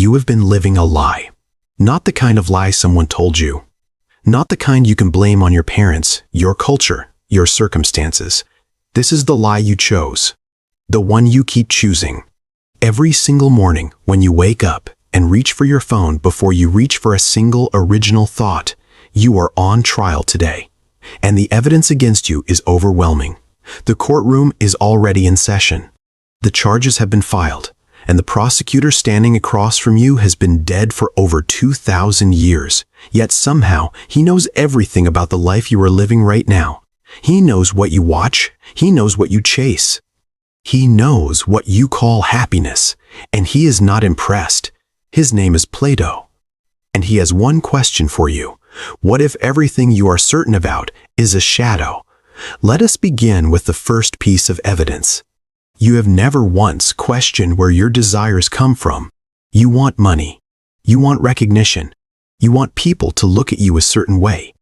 you have been living a lie. Not the kind of lie someone told you. Not the kind you can blame on your parents, your culture, your circumstances. This is the lie you chose. The one you keep choosing. Every single morning when you wake up and reach for your phone before you reach for a single original thought, you are on trial today. And the evidence against you is overwhelming. The courtroom is already in session. The charges have been filed, and the prosecutor standing across from you has been dead for over 2,000 years. Yet somehow, he knows everything about the life you are living right now. He knows what you watch. He knows what you chase. He knows what you call happiness, and he is not impressed. His name is Plato. And he has one question for you. What if everything you are certain about is a shadow? Let us begin with the first piece of evidence. You have never once questioned where your desires come from. You want money. You want recognition. You want people to look at you a certain way.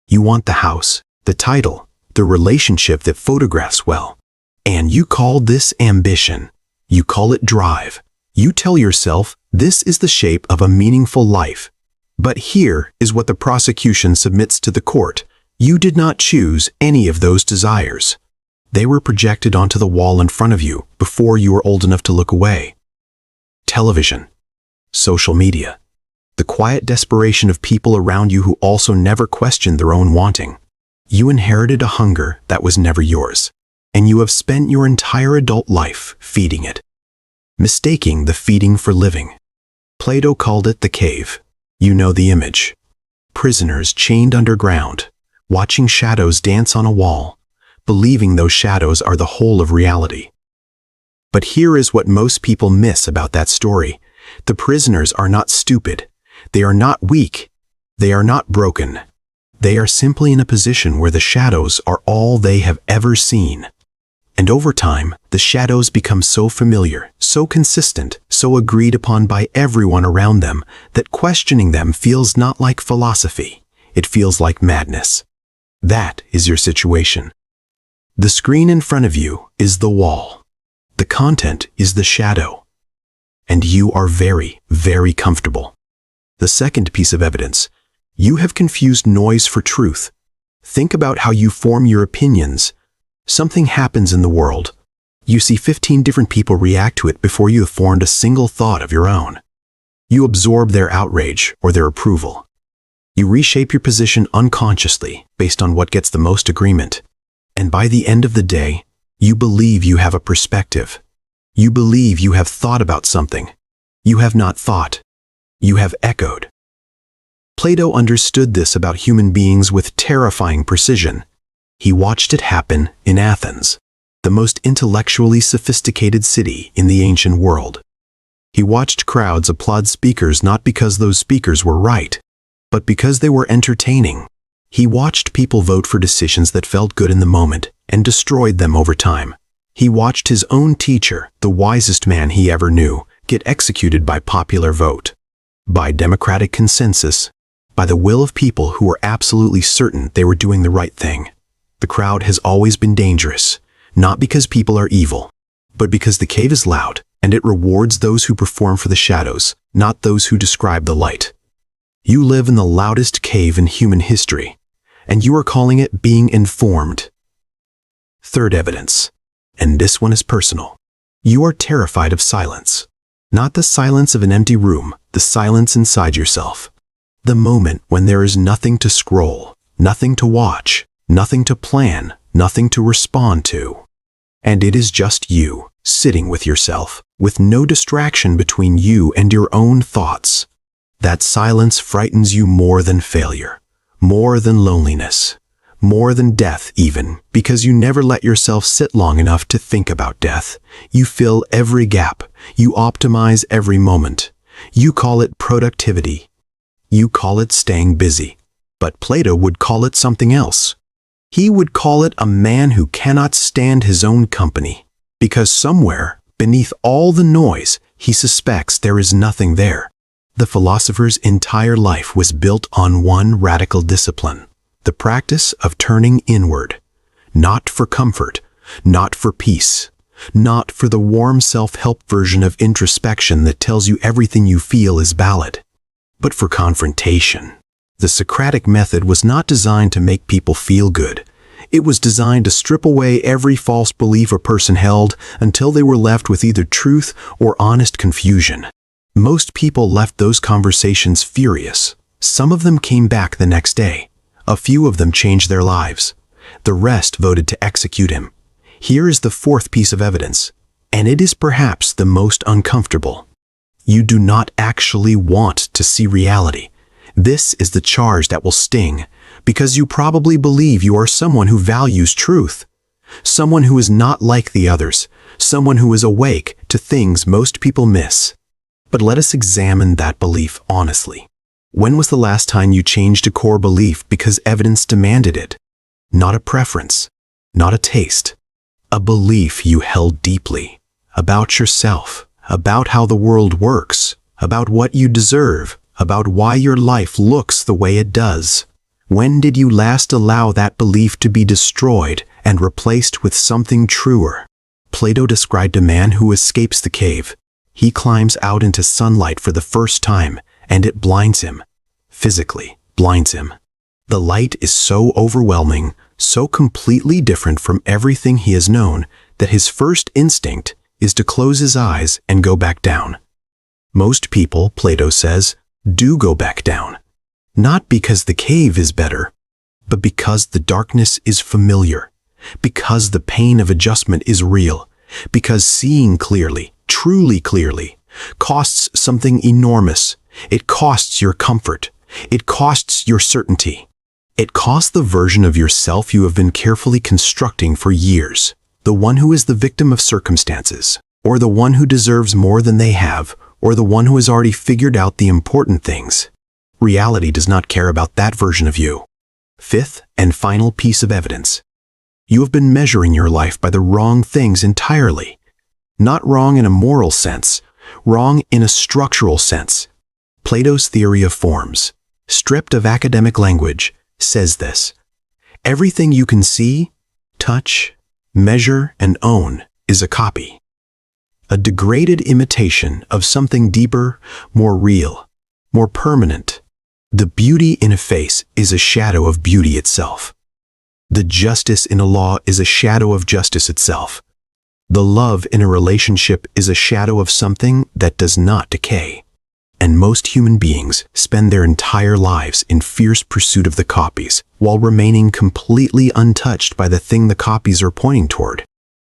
You want the house, the title, the relationship that photographs well. And you call this ambition. You call it drive. You tell yourself this is the shape of a meaningful life. But here is what the prosecution submits to the court. You did not choose any of those desires. They were projected onto the wall in front of you before you were old enough to look away. Television, social media, the quiet desperation of people around you who also never questioned their own wanting. You inherited a hunger that was never yours, and you have spent your entire adult life feeding it, mistaking the feeding for living. Plato called it the cave. You know the image. Prisoners chained underground, watching shadows dance on a wall, believing those shadows are the whole of reality. But here is what most people miss about that story. The prisoners are not stupid. They are not weak. They are not broken. They are simply in a position where the shadows are all they have ever seen. And over time, the shadows become so familiar, so consistent, so agreed upon by everyone around them that questioning them feels not like philosophy. It feels like madness. That is your situation. The screen in front of you is the wall. The content is the shadow. And you are very, very comfortable. The second piece of evidence. You have confused noise for truth. Think about how you form your opinions. Something happens in the world. You see 15 different people react to it before you have formed a single thought of your own. You absorb their outrage or their approval. You reshape your position unconsciously based on what gets the most agreement. And by the end of the day, you believe you have a perspective. You believe you have thought about something. You have not thought. You have echoed. Plato understood this about human beings with terrifying precision. He watched it happen in Athens, the most intellectually sophisticated city in the ancient world. He watched crowds applaud speakers not because those speakers were right, but because they were entertaining. He watched people vote for decisions that felt good in the moment and destroyed them over time. He watched his own teacher, the wisest man he ever knew, get executed by popular vote, by democratic consensus, by the will of people who were absolutely certain they were doing the right thing. The crowd has always been dangerous, not because people are evil, but because the cave is loud and it rewards those who perform for the shadows, not those who describe the light. You live in the loudest cave in human history, and you are calling it being informed. Third evidence, and this one is personal. You are terrified of silence. Not the silence of an empty room, the silence inside yourself. The moment when there is nothing to scroll, nothing to watch, nothing to plan, nothing to respond to. And it is just you, sitting with yourself, with no distraction between you and your own thoughts. That silence frightens you more than failure, more than loneliness, more than death even, because you never let yourself sit long enough to think about death. You fill every gap. You optimize every moment. You call it productivity. You call it staying busy. But Plato would call it something else. He would call it a man who cannot stand his own company, because somewhere, beneath all the noise, he suspects there is nothing there. The philosopher's entire life was built on one radical discipline, the practice of turning inward, not for comfort, not for peace, not for the warm self-help version of introspection that tells you everything you feel is valid, but for confrontation. The Socratic method was not designed to make people feel good. It was designed to strip away every false belief a person held until they were left with either truth or honest confusion. Most people left those conversations furious. Some of them came back the next day. A few of them changed their lives. The rest voted to execute him. Here is the fourth piece of evidence, and it is perhaps the most uncomfortable. You do not actually want to see reality. This is the charge that will sting, because you probably believe you are someone who values truth, someone who is not like the others, someone who is awake to things most people miss. But let us examine that belief honestly. When was the last time you changed a core belief because evidence demanded it? Not a preference, not a taste. A belief you held deeply, about yourself, about how the world works, about what you deserve, about why your life looks the way it does. When did you last allow that belief to be destroyed and replaced with something truer? Plato described a man who escapes the cave. He climbs out into sunlight for the first time, and it blinds him. Physically blinds him. The light is so overwhelming, so completely different from everything he has known, that his first instinct is to close his eyes and go back down. Most people, Plato says, do go back down. Not because the cave is better, but because the darkness is familiar, because the pain of adjustment is real, because seeing clearly, truly clearly, costs something enormous. It costs your comfort. It costs your certainty. It costs the version of yourself you have been carefully constructing for years, the one who is the victim of circumstances, or the one who deserves more than they have, or the one who has already figured out the important things. Reality does not care about that version of you. Fifth and final piece of evidence. You have been measuring your life by the wrong things entirely. Not wrong in a moral sense, wrong in a structural sense. Plato's theory of forms, stripped of academic language, says this: everything you can see, touch, measure, and own is a copy. A degraded imitation of something deeper, more real, more permanent. The beauty in a face is a shadow of beauty itself. The justice in a law is a shadow of justice itself. The love in a relationship is a shadow of something that does not decay. And most human beings spend their entire lives in fierce pursuit of the copies, while remaining completely untouched by the thing the copies are pointing toward.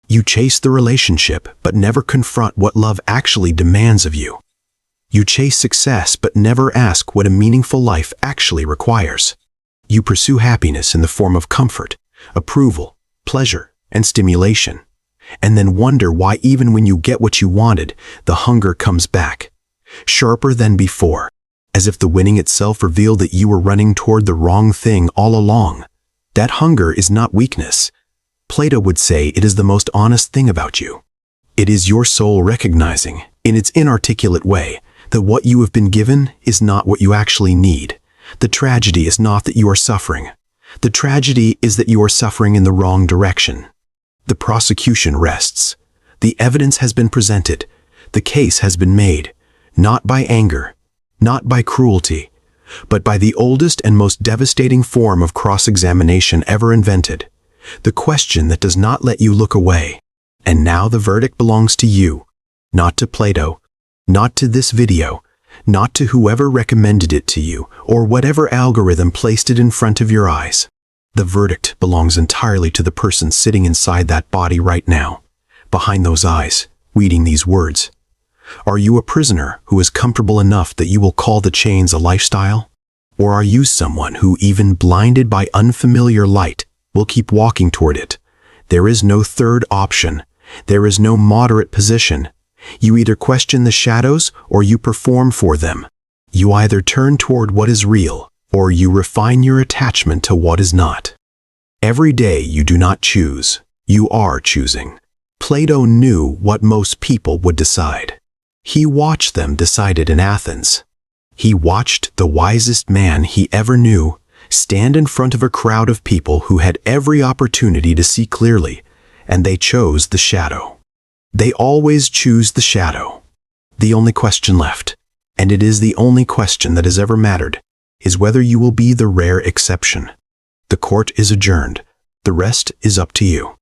You chase the relationship, but never confront what love actually demands of you. You chase success, but never ask what a meaningful life actually requires. You pursue happiness in the form of comfort, approval, pleasure, and stimulation, and then wonder why even when you get what you wanted, the hunger comes back, sharper than before, as if the winning itself revealed that you were running toward the wrong thing all along. That hunger is not weakness. Plato would say it is the most honest thing about you. It is your soul recognizing, in its inarticulate way, that what you have been given is not what you actually need. The tragedy is not that you are suffering. The tragedy is that you are suffering in the wrong direction. The prosecution rests. The evidence has been presented. The case has been made. Not by anger, not by cruelty, but by the oldest and most devastating form of cross-examination ever invented, the question that does not let you look away. And now the verdict belongs to you, not to Plato, not to this video, not to whoever recommended it to you, or whatever algorithm placed it in front of your eyes. The verdict belongs entirely to the person sitting inside that body right now, behind those eyes, reading these words. Are you a prisoner who is comfortable enough that you will call the chains a lifestyle? Or are you someone who, even blinded by unfamiliar light, will keep walking toward it? There is no third option. There is no moderate position. You either question the shadows or you perform for them. You either turn toward what is real or you refine your attachment to what is not. Every day you do not choose. You are choosing. Plato knew what most people would decide. He watched them decide it in Athens. He watched the wisest man he ever knew stand in front of a crowd of people who had every opportunity to see clearly, and they chose the shadow. They always choose the shadow. The only question left, and it is the only question that has ever mattered, is whether you will be the rare exception. The court is adjourned. The rest is up to you.